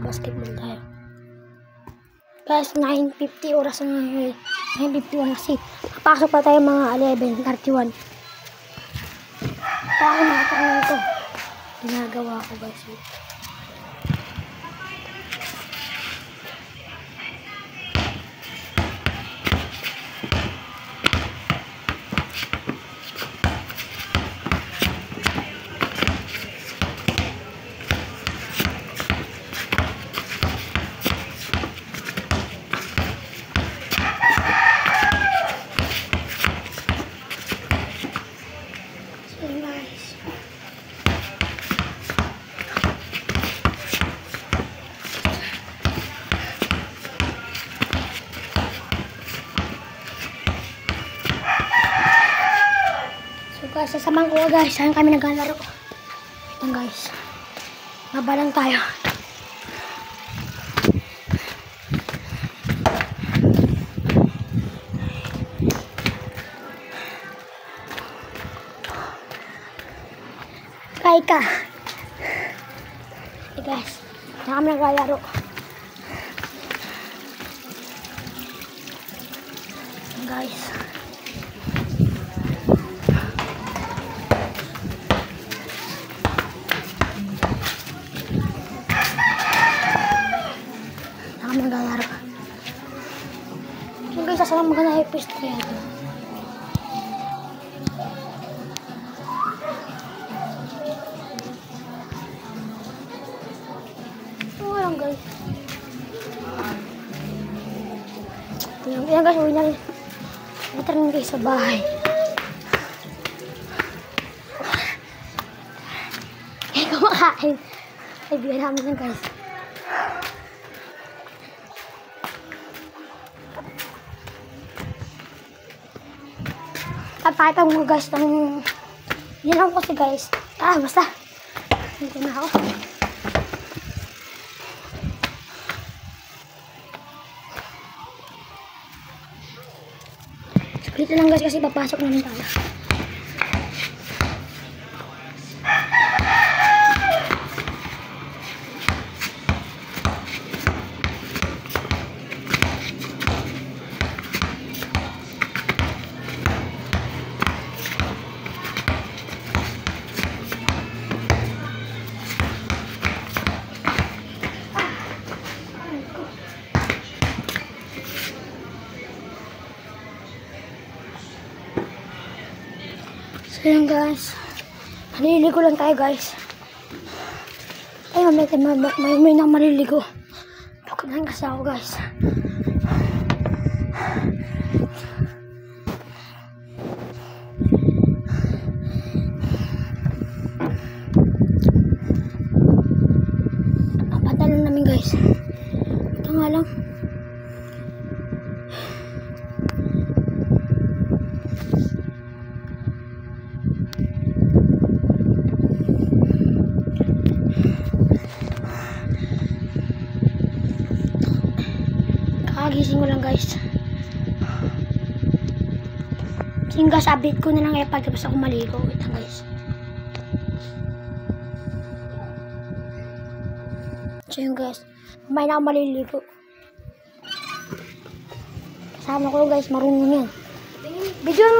Basketball tayo. Guys, 9:50 oras na ngayon. 9:51 kasi. Papasok pa tayo mga 11:31. Paano nakataon ito? Ginagawa ko guys. Guys, sasamang ko guys, saan kami naglalaro. Ito guys, mabalang tayo. Kaya ka. Ito guys, saan kami naglalaro. Guys, naglalaro. Yung guys, sasama maganda yung pwesto kaya ito. Oo lang guys. Yan guys, uwi na rin. Punta rin guys sa bahay. Kaya kumakain. Kaibigan namin yan guys. Papatang mo guys ng yan ako kasi guys. Basta dito na ako. Dito lang guys kasi papasok namin tayo. So yun guys, maliligo lang tayo guys. Ay may nang maliligo. Bakit lang kasi ako guys. Papantalan namin guys. Ito nga lang. Kagising ko lang guys. Yung guys, update ko na lang pagkatapos ako maligo. Wait lang guys. So yung guys, may na ako maliligo. Kasama ko guys, marunong yan. Videoan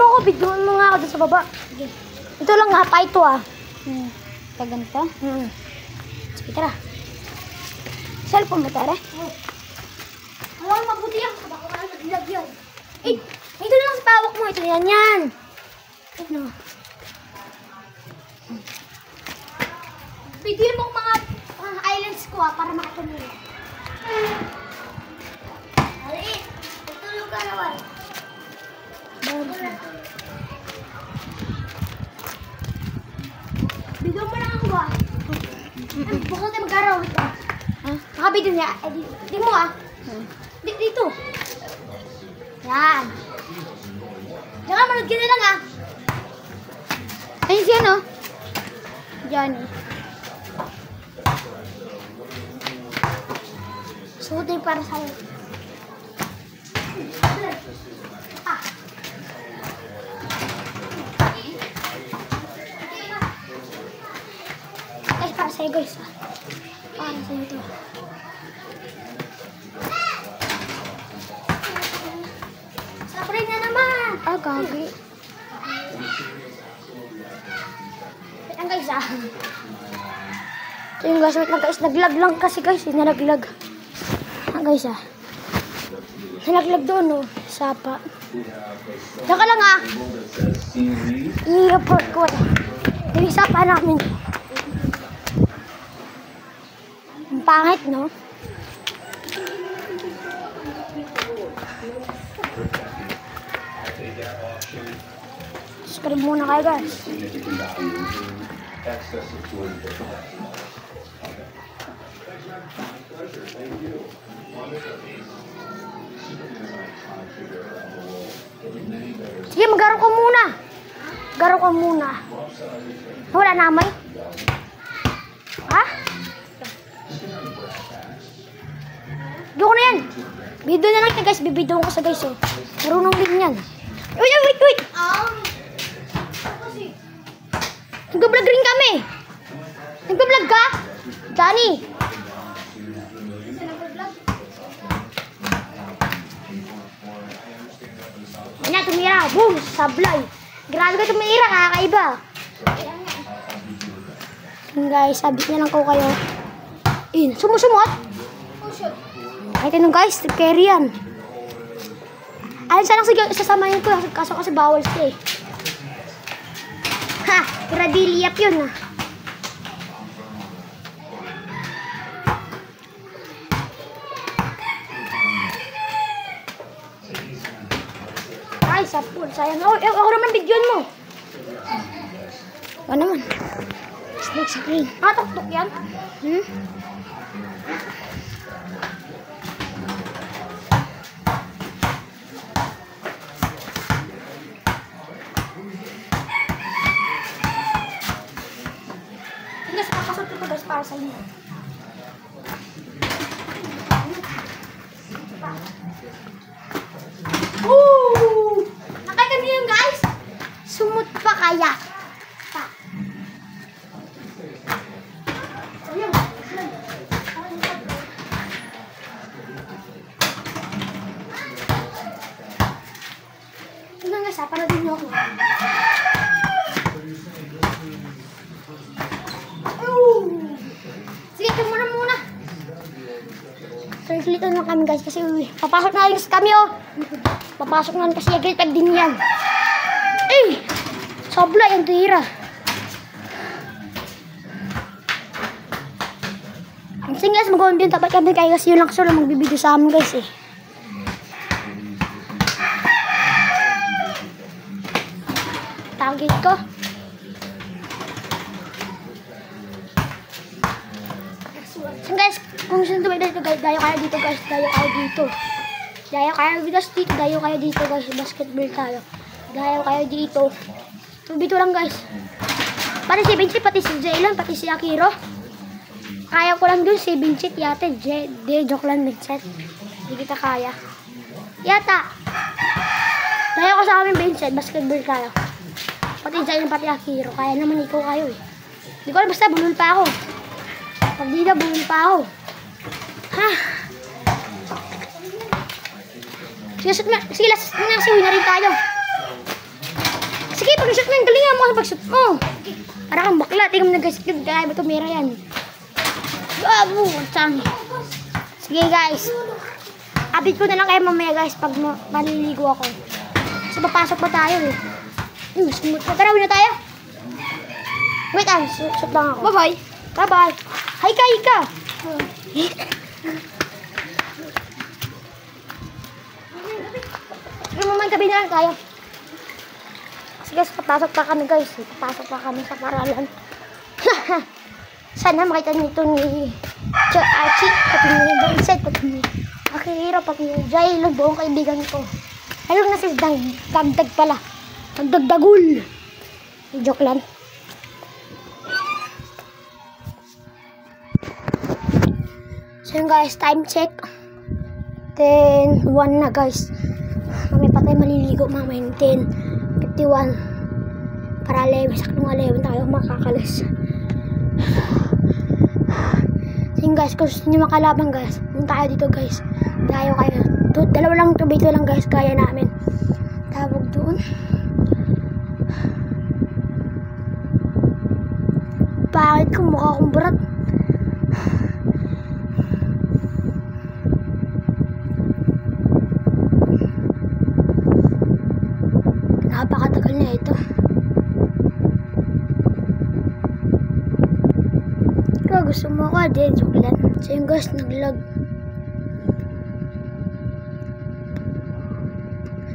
mo nga ako dun sa baba. Okay. Ito lang nga, pa ito Pag ganito? Sige, tara. Cellphone mo tara. Alam, mabuti yan. Baka wala naglag yan. Ito na lang sa pawak mo. Ito yan. Ano? Bigyan mo mga islands ko para makatulog. Ali, tutulog ka naman. Bigyan mo lang ako Bukod tayo mag-araw. Nakabidyo niya. Di mo Dito. Yan. Diyan ka, manood ka na lang Ayun siya no? Johnny. Suotin para sa'yo. Guys, para sa'yo guys. Para sa'yo ito. Kagi. Wait lang guys ah. So yung guys, wait lang guys. Naglag lang kasi guys. Nalaglag. Guys ah. Nalaglag doon oh. Sapa. Saka lang ah. I-report ko. Yung sapa namin. Ang pangit no? Subscribe muna kayo guys. Sige, mag-garaw ka muna. Garaw ka muna. Wala na amay? Ha? Doon ko na yan. Video na lang na guys. Bibidyoan ko sa guys. Oh. Marunong din yan. Wait. Nag-vlog rin kami. Nag-vlog ka? Dani. Ayan, tumira. Boom! Sablay. Grabe ka tumira. Kakaiba. Guys, sabit na lang ko kayo. Sumusumot. Kahit anong guys, carry yan. Ayun, sana sasamahin ko. Kaso kasi bawal siya eh. Ha! Radiliyap yun ah. Ay, sapul. Sayang. Oh, ako naman videoan mo. Ano naman? Snake screen. Ah, tuktok yan? Guys, papasok ko guys para sa inyo. Nakita niyo yun guys? Sumut pa kaya. Tingnan guys, panoodin niyo ako. Sige, ito muna. So, islito na kami guys kasi papasok na rin kami oh. Papasok na rin kasi grade 5 din yan. Eh! Sabla yung tira. Sige guys, mag-on din tapat kami kayo kasi yun lang solo magbibideo sa amin guys eh. Target ko. So guys, kung gusto nyo dito guys, dayo kayo dito guys, dayo kayo dito guys, basketball tayo. Dayo kayo dito. Dito lang guys. Pati si Vincent, pati si Jaylan, pati si Akiro. Kaya ko lang dun si Vincent yata, joke lang Vincent. Hindi kita kaya. Yata. Dayo ko sa amin Vincent, basketball tayo. Pati Jaylan, pati Akiro. Kaya naman ikaw kayo eh. Hindi ko alam, basta bulol pa ako. Pag di na, bulol pa ako. Ha? Sige, last na kasi na rin tayo. Sige, pag-shoot mo yung galingan mo kasi pag-shoot mo. Para kang bakla, tingnan mo nag-shoot. Kaya ba ito, mera yan. Gabo, tsang. Sige guys. Update ko na lang kayo mamaya guys pag maliligo ako. Kasi papasok pa tayo eh. Smooth. Tara, na tayo. Wait, shoot lang ako. Bye-bye. Bye-bye. Hi ka. Sige, mamay gabi na lang tayo. Kasi guys, papasok pa kami guys. Papasok pa kami sa paralan. Sana makita nito ni Archie, pati ni Vincent, pati ni Akira, pati ni Jai, yung buong kaibigan ko. Ayun na si Dagdag pala. Dagdagul. Joke lang. So yun guys, time check. 10:01 na guys. Mamaya pa tayo maliligo, mamaya 10:51. Para 11, saktong 11 tayo makakalis. So yun guys, kung gusto nyo makalabang guys, punta kayo dito guys. Dayo kayo. Dalawa lang tubig lang guys, kaya namin. Tawag doon. doon. Bakit ko mukha akong barat? Napakatagal na ito. Ikaw gusto mo ka din, joke lang. So yung guys, nag-lag.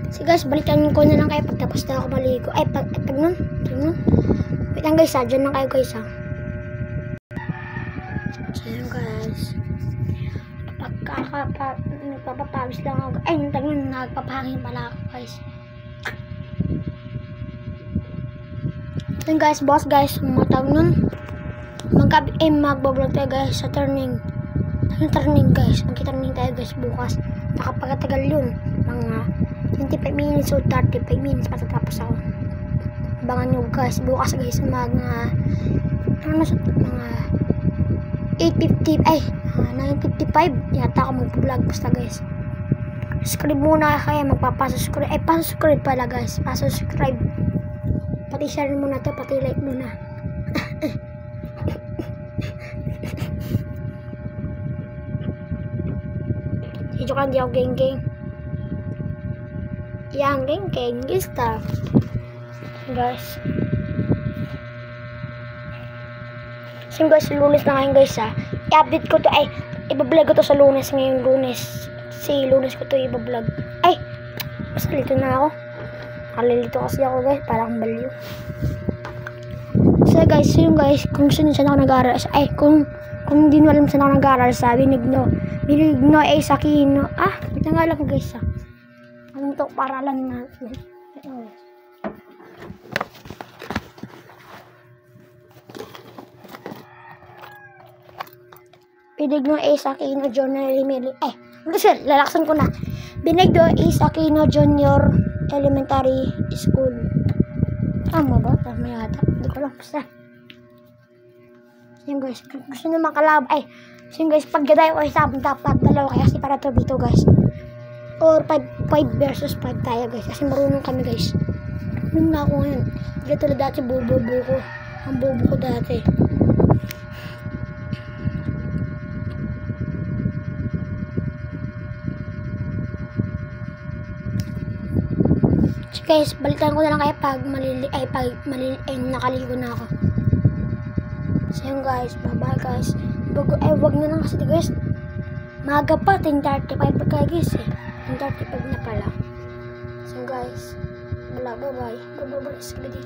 So guys, balikan ko na lang kayo pagtapos na ako maligo. Ay, pag nun. Wait lang guys, dyan lang kayo guys ha. So yun guys. Nagpapapawis lang ako. Ay, nagpapahangin pala ako guys. Yun guys, boss guys, matawag nun. Magbablog tayo guys sa turning. Turning guys, magkiturning tayo guys bukas. Nakapagatagal yun. Mga 25 minutes o 35 minutes matatapos ako. Abangan nyo guys, bukas guys mga 8:50 ay 9:55 yata ako mag-vlog basta guys. Subscribe muna kayo, magpapasubscribe. Ay, pasubscribe pala guys, pasubscribe. Pati share muna to, pati like muna. Medyo ka hindi ako geng-geng. Yang geng-geng stuff. Guys. So guys, Lunes na ngayon guys ha. I-update ko to, ay, ibablog ko to sa Lunes ngayong Lunes. Si Lunes ko to ibablog. Ay, basta lito na ako. Nakalilito kasi ako guys, parang baliw. So guys, yun guys, kung gusto nyo saan ako nag-aaral, ay, kung hindi nyo alam saan ako nag-aaral sa Binigno ay sa Aquino. Ah, ito nga lang guys ha. Anong to, paralan na. Binigno ay sa Aquino Junior Elementary. Ay, kasi lalaksan ko na. Binigno ay sa Aquino Junior Elementary School. Tama ba? Tama yata. Hindi ko lang. Basta. Yan guys. Gusto nyo makalab. Ay. So guys. Pag gadayo ko isang dapat dalawa. Kasi para to dito guys. Or 5 versus 5 tayo guys. Kasi marunong kami guys. Marunong na ako ngayon. Hindi tulad dati bobo ko. Ang bobo ko dati. So guys, balikan ko na lang kayo pag nakaligo na ako. So yun guys, bye bye guys. Wag na lang kasi guys. Maga pa, 10:35 pa kayo guys eh. 10:35 na pala. So guys, bye bye. Bye bye.